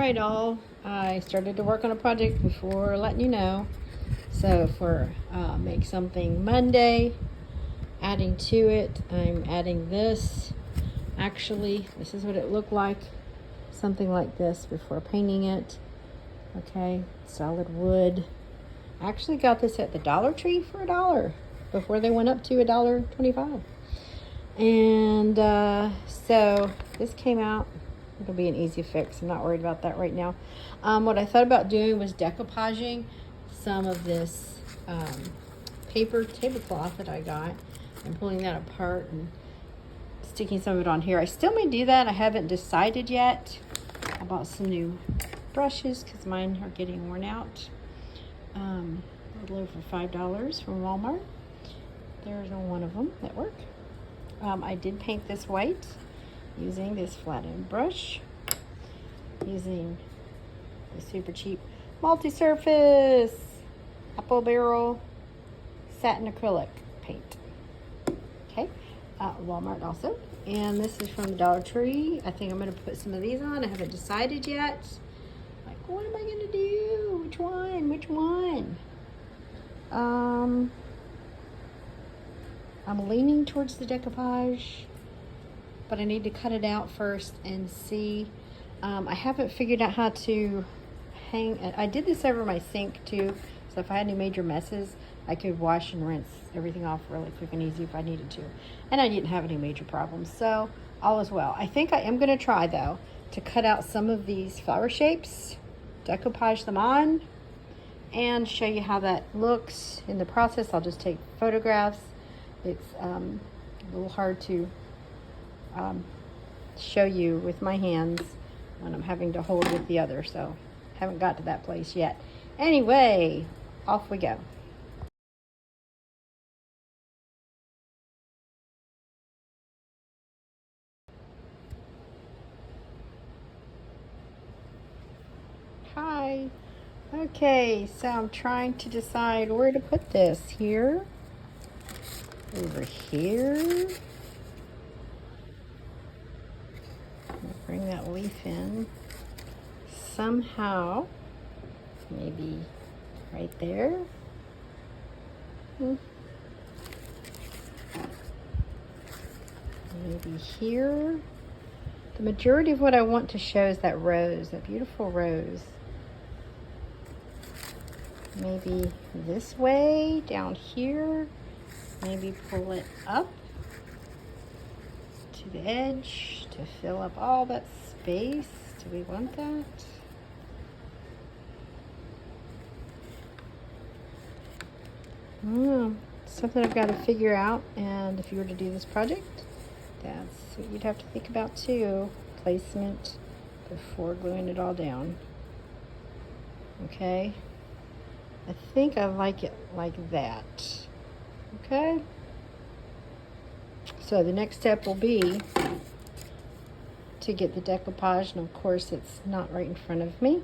right, all. I started to work on a project before letting you know. So for make something Monday, adding to it, I'm adding this. Actually, this is what it looked like. Something like this before painting it. Okay, solid wood. I actually got this at the Dollar Tree for $1 before they went up to $1.25. And so this came out. It'll be an easy fix. I'm not worried about that right now. What I thought about doing was decoupaging some of this paper tablecloth that I got and pulling that apart and sticking some of it on here. I still may do that. I haven't decided yet. I bought some new brushes because mine are getting worn out. A little over $5 from Walmart. There's one of them at work. I did paint this white using this flat end brush, using the super cheap multi-surface apple barrel satin acrylic paint. Okay, Walmart also. And this is from the Dollar Tree. I think I'm going to put some of these on. I haven't decided yet. Like, what am I going to do? Which one? Which one? I'm leaning towards the decoupage, but I need to cut it out first and see. I haven't figured out how to hang. I did this over my sink too, so if I had any major messes, I could wash and rinse everything off really quick and easy if I needed to. And I didn't have any major problems, so all is well. I think I am going to try, though, to cut out some of these flower shapes, decoupage them on, and show you how that looks in the process. I'll just take photographs. It's a little hard to show you with my hands when I'm having to hold with the other, so haven't got to that place yet. Anyway, off we go. Hi. Okay, so I'm trying to decide where to put this. Here, over here. Bring that leaf in somehow, maybe right there. Maybe here. The majority of what I want to show is that rose, that beautiful rose. Maybe this way, down here. Maybe pull it up to the edge to fill up all that space. Do we want that? Something I've got to figure out, and if you were to do this project, that's what you'd have to think about too. Placement before gluing it all down. Okay, I think I like it like that. Okay, so the next step will be to get the decoupage, and of course it's not right in front of me,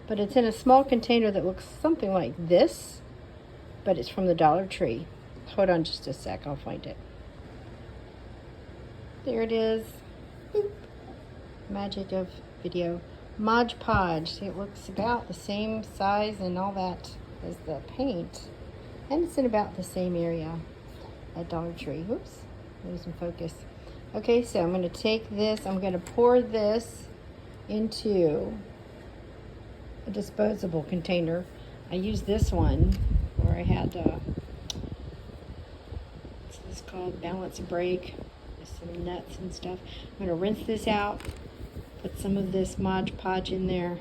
but it's in a small container that looks something like this, but it's from the Dollar Tree. Hold on just a sec, I'll find it. There it is. Boop. Magic of video. Mod Podge. See, it looks about the same size and all that as the paint, and it's in about the same area at Dollar Tree. Whoops, losing focus. Okay, so I'm going to take this, I'm going to pour this into a disposable container. I used this one where I had what's this called, balance break, some nuts and stuff. I'm going to rinse this out, put some of this Mod Podge in there,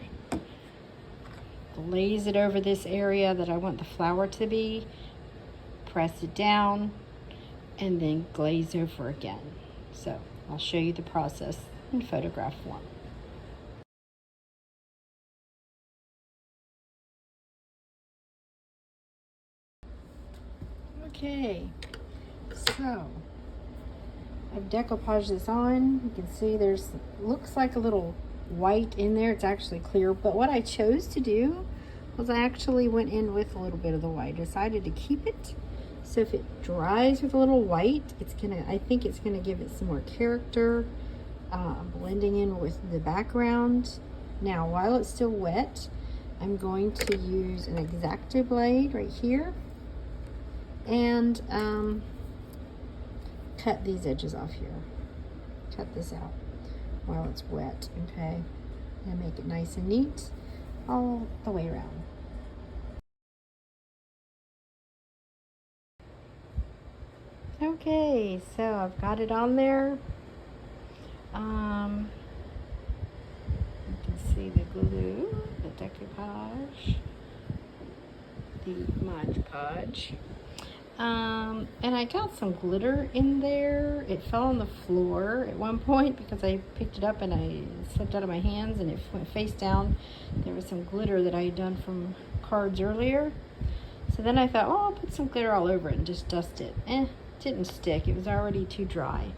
glaze it over this area that I want the flower to be, press it down, and then glaze over again. So I'll show you the process in photograph form. Okay, so I've decoupaged this on. You can see there's, looks like a little white in there. It's actually clear, but what I chose to do was I actually went in with a little bit of the white. I decided to keep it, so if it dries with a little white, it's gonna, I think it's gonna give it some more character, blending in with the background. Now, while it's still wet, I'm going to use an X-Acto blade right here and cut these edges off here. Cut this out while it's wet, okay? And make it nice and neat all the way around. Okay, so I've got it on there. You can see the glue, the decoupage, the Mod Podge. And I got some glitter in there. It fell on the floor at one point because I picked it up and I slipped out of my hands and it went face down. There was some glitter that I had done from cards earlier. So then I thought, oh, I'll put some glitter all over it and just dust it. Didn't stick. It was already too dry.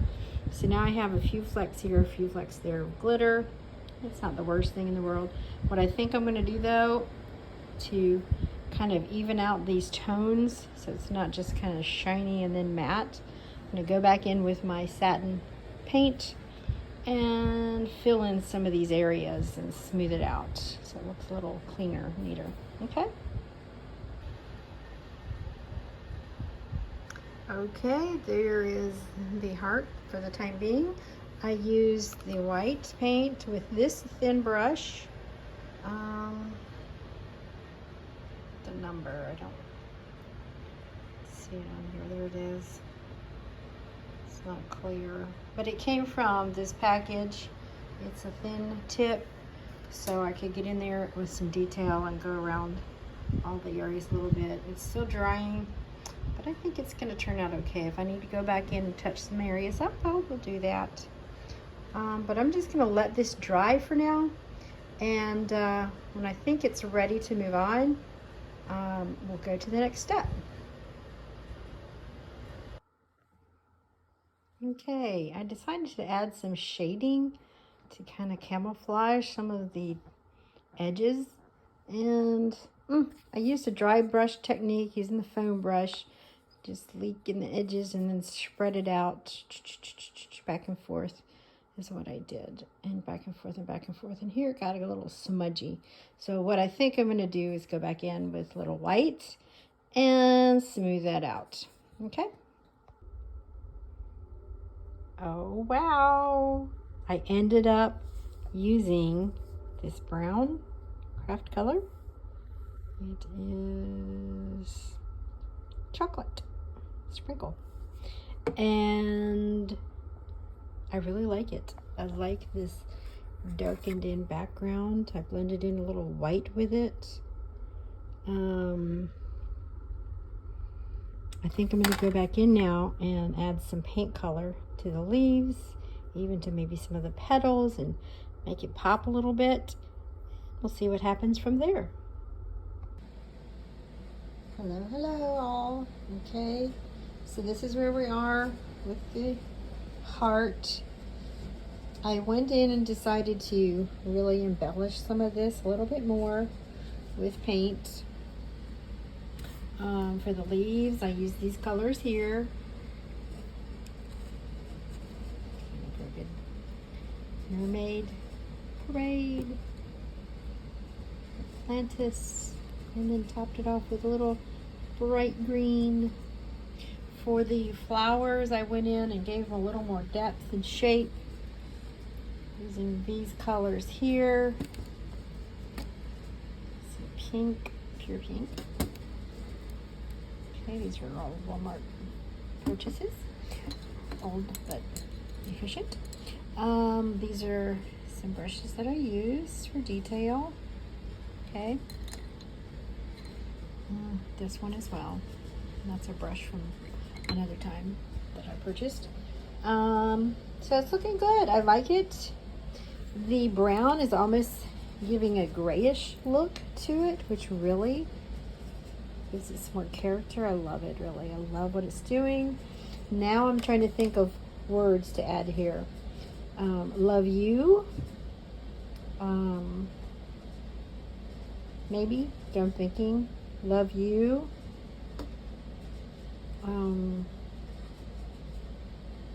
So now I have a few flecks here, a few flecks there of glitter. It's not the worst thing in the world. What I think I'm going to do though, to kind of even out these tones so it's not just kind of shiny and then matte, I'm going to go back in with my satin paint and fill in some of these areas and smooth it out so it looks a little cleaner, neater. Okay? Okay, there is the heart for the time being. I used the white paint with this thin brush. The number, I don't see it on here. There it is. It's not clear, but it came from this package. It's a thin tip, so I could get in there with some detail and go around all the areas a little bit. It's still drying, but I think it's going to turn out okay. If I need to go back in and touch some areas up, I will do that. But I'm just going to let this dry for now, and when I think it's ready to move on, we'll go to the next step. Okay, I decided to add some shading to kind of camouflage some of the edges, and I used a dry brush technique using the foam brush. Just leak in the edges and then spread it out back and forth is what I did, and back and forth and back and forth, and here it got a little smudgy. So what I think I'm going to do is go back in with a little white and smooth that out. Okay. Oh wow, I ended up using this brown craft color. It is chocolate sprinkle, and I really like it. I like this darkened in background. I blended in a little white with it. I think I'm going to go back in now and add some paint color to the leaves, even to maybe some of the petals, and make it pop a little bit. We'll see what happens from there. Hello, hello all. Okay, so this is where we are with the heart. I went in and decided to really embellish some of this a little bit more with paint. For the leaves, I use these colors here. Mermaid, Parade, Atlantis, and then topped it off with a little bright green. For the flowers, I went in and gave them a little more depth and shape using these colors here. Some pink, pure pink. Okay, these are all Walmart purchases. Old but efficient. These are some brushes that I use for detail. Okay. This one as well. And that's a brush from another time that I purchased. So it's looking good. I like it. The brown is almost giving a grayish look to it, which really gives it some more character. I love it, really. I love what it's doing. Now I'm trying to think of words to add here. Love you. Maybe. I'm thinking. Love you.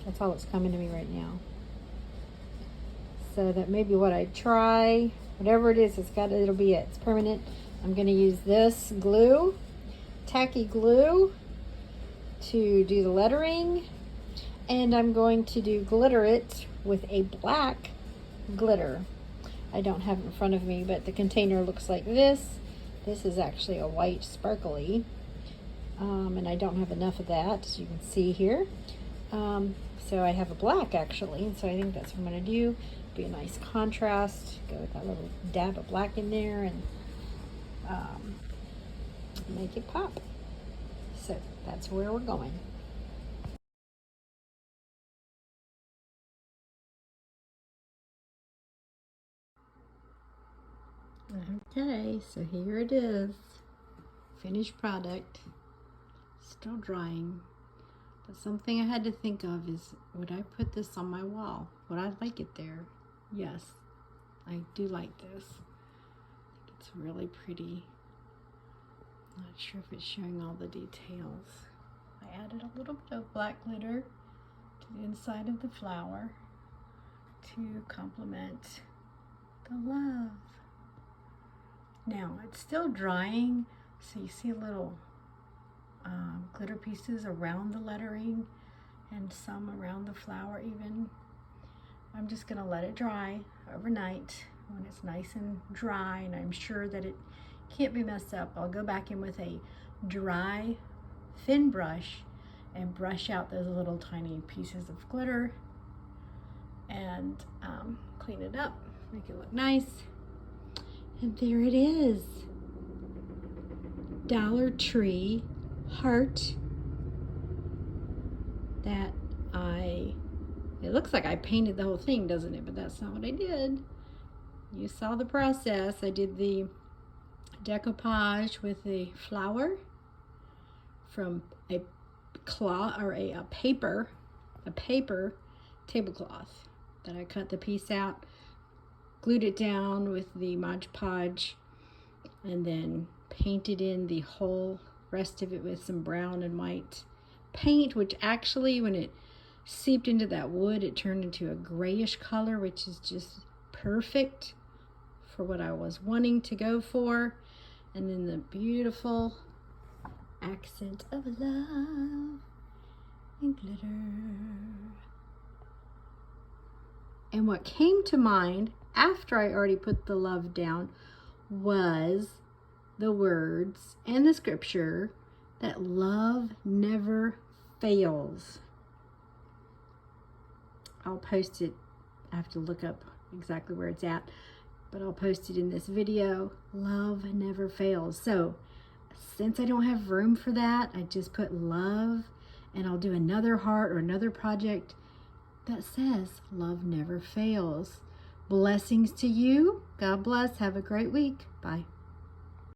That's all that's coming to me right now. so that maybe what I try, whatever it is, it'll be it. It's permanent. I'm going to use this glue, tacky glue, to do the lettering, and I'm going to glitter it with a black glitter. I don't have it in front of me, but the container looks like this. This is actually a white sparkly, and I don't have enough of that, as you can see here. So I have a black actually, and so I think that's what I'm going to do. Be a nice contrast. Go with that little dab of black in there and make it pop. So that's where we're going. Okay, so here it is. Finished product. Still drying. But something I had to think of is, would I put this on my wall? Would I like it there? Yes, I do like this. I think it's really pretty. Not sure if it's showing all the details. I added a little bit of black glitter to the inside of the flower to complement the love. Now it's still drying, so you see little glitter pieces around the lettering and some around the flower even. I'm just gonna let it dry overnight. When it's nice and dry and I'm sure that it can't be messed up, I'll go back in with a dry thin brush and brush out those little tiny pieces of glitter and clean it up, make it look nice. And there it is. Dollar Tree heart that it looks like I painted the whole thing, doesn't it? But that's not what I did. You saw the process. I did the decoupage with a flower from a cloth or a paper tablecloth that I cut the piece out, glued it down with the Mod Podge, and then painted in the whole rest of it with some brown and white paint, which actually when it seeped into that wood it turned into a grayish color, which is just perfect for what I was wanting to go for. And then the beautiful accent of love and glitter. And what came to mind after I already put the love down was the words and the scripture that love never fails. I'll post it. I have to look up exactly where it's at, but I'll post it in this video. Love never fails. So since I don't have room for that, I just put love, and I'll do another heart or another project that says love never fails. Blessings to you. God bless. Have a great week. Bye.